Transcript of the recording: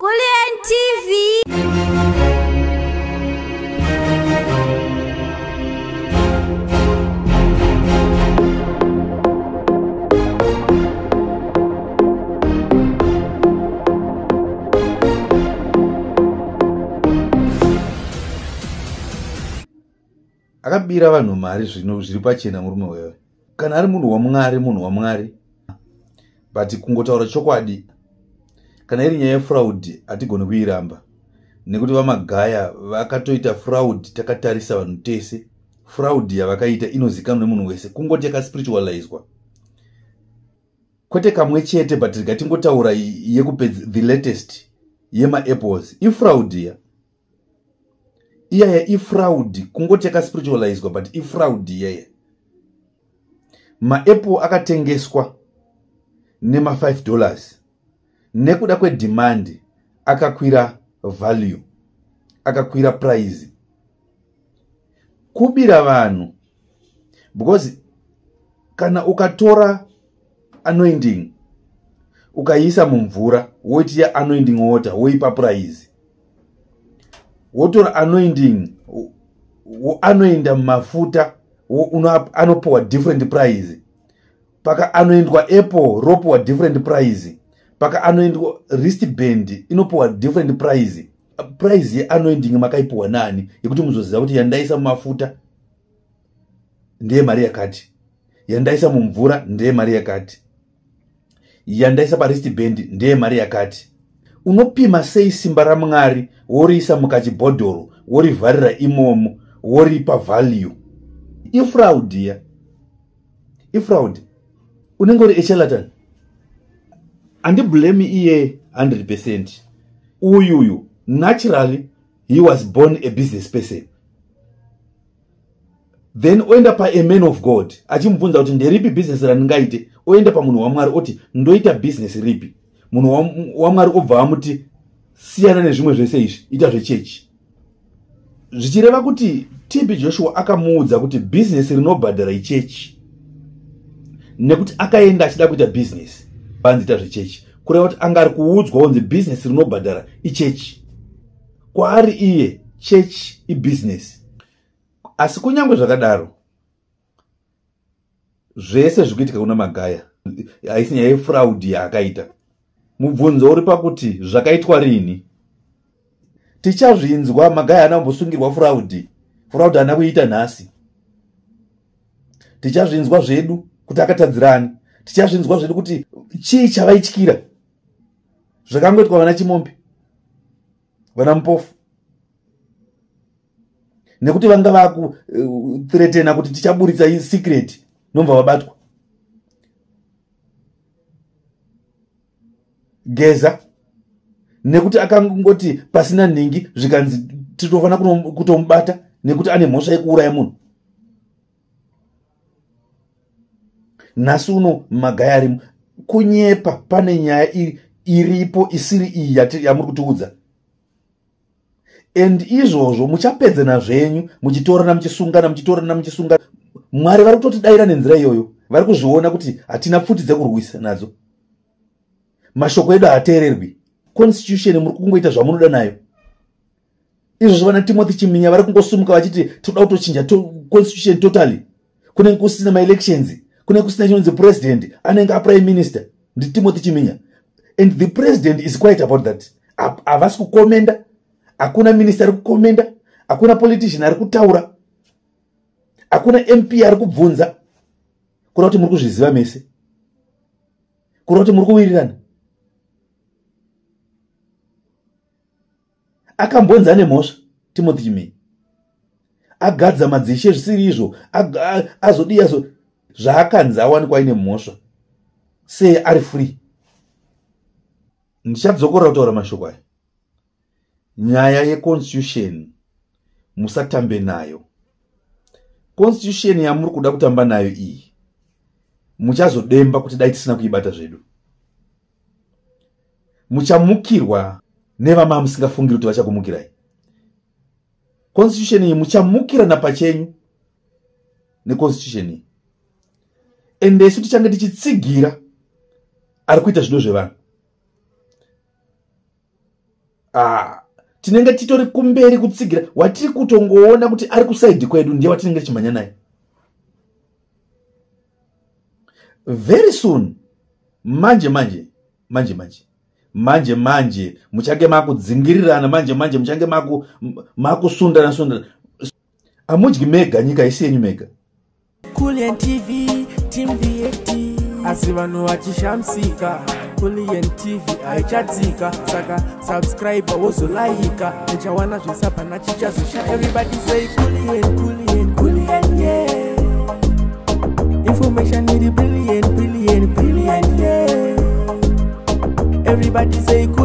Kulian TV. Akabira vanhu mari zvino zviri pachena murume wewe. Kana ari munhu waMwari. But kungotaura chokwadi. Kana iri nyaya yefraud hatigoni kuiramba. Nekuti vamagaya vakatoita fraud takatarisa vanhu tese. Fraud yavakaita inozikanwa nemunhu wese. Kungoti yakaspiritualizwa. Kwete kamwe chete but ngatingotaura yekupe the latest yema apples. Ifraud ya. Iyaya ifraud kungoti yakaspiritualizwa but ifraud yeye. Ma-apple akatengeswa nema $5 nekuda kwedemand akakwira value, akakwira price. Kubira vanhu because kana ukatora anointing ukaisa mumvura woiti ya anointing water woipa price, wotora anointing anoinda mafuta anopowa different price. Paka anoindwa apple ropowa different price. Paka anoindwa wristband inopowa different price. Price ye anointing makaipowa nani yekuti muzoziva kuti yandaisa mafuta ndeye mari yakati, yandaisa mumvura ndeye mari yakati, yandaisa pa wristband ndeye mari yakati. Unopima sei simba raMwari woriisa mukachibhodhoro worivharira imomo woripa value? Ifraud ya. Ifraud. Unenge uri echarlatan. Andi blame iye 100%. Uyuyu naturally he was born a business person. Then oenda pa a man of God achimubvunza kuti nderipi business randingaite, oenda pa munhu waMwari oti ndoita business ripi. Munhu waMwari obva amuti siyana nezvimwe zvese izvi, ita zvechechi. Zvichireva kuti TB Joshua akamuudza kuti business rinobhadhara ichechi. Nekuti akaenda achida kuita business panzita zvechechi. Kureva kuti anga ari kuudzwa kunzi business rinobhadhara ichechi. Kwaari iye chechi ibusiness. Asi kunyange zvakadaro zvese zvikuitika kuna magaya haisi nyaya yefraud yaakaita. Mubvunzo uri pakuti zvakaitwa rini? Tichazvinzwa magaya haana kumbosungirwa fraud. Fraud haana kuita nhasi. Tichazvinzwa zvedu kuti akatadzirani. Tichazvinzwa zvedu kuti chii chavaityira. Zvakangoitwa vana Chimombe, vana Mupofu. Nekuti vanga vakuthreatena kuti tichaburitsa secret nomva vabatwa. Geza nekuti akangoti pasina nhingi zvikanzi titofana kutomubata nekuti ane mhosva yekuuraya munhu. Nhasi uno magaya arimo kunyepa. Pane nyaya iripo isiri iyi yamuri kutiudza. And izvozvo muchapedzana zvenyu muchitorana muchisungana. Mwari vari kutotidaira nenzira iyoyo. Vari kuzviona kuti hatina pfuti dzekurwisa nadzo. Mashoko edu haateererwi. Constitution muri kungoita zvamunoda nayo. Izvozvo vana Timothy Chiminya vari kungosumuka vachiti toda kutochinja constitution totally. Kunenge kusina ma-elections, kunenge kusina chinonzi president anenge a-prime minister ndi Timothy Chiminya. And the president is quiet about that. Havasi kukomenda, hakuna minister ari kukomenda, hakuna politician ari kutaura, hakuna MP ari kubvunza. Kureva kuti muri kuzviziva mese, kureva kuti muri kuwirirana. Akambonza nemhosva Timothy Chiminya, agadza madzishe zvisiri izvo, azodiya zvaakanzi awanikwa aine mhosva. Sei ari free? Ndichadzokorera kutaura mashoko aya. Nyaya yeconstitution musatambe nayo. Constitution yamuri kuda kutamba nayo iyi muchazodemba kuti dai tisina kuibata zvedu. Muchamukirwa nevama musingafungiri kuti vachakumukirai. Constitution iyi muchamukira napachenyu neconstitution iyi. Ende isu tichange tichitsigira ari kuita zvido zvevanhu. tinenge titori kumberi kutsigira watiri kutongoona kuti ari kusaidi kwedu ndiye watinenge tichimhanya naye. Very soon manje muchange makudzingirirana, manje muchange makusundana. Amudyi mega, nyika isi yenyu mega. Kulien TV, Team VAT. Asi vanhu vachishamsika, Kulien TV haichadzika. Saka subscribe wozolaika, uchawana zvisapana chichazosha. Everybody say Kulien, yeah. Information need brilliant, yeah. Everybody say Kulien.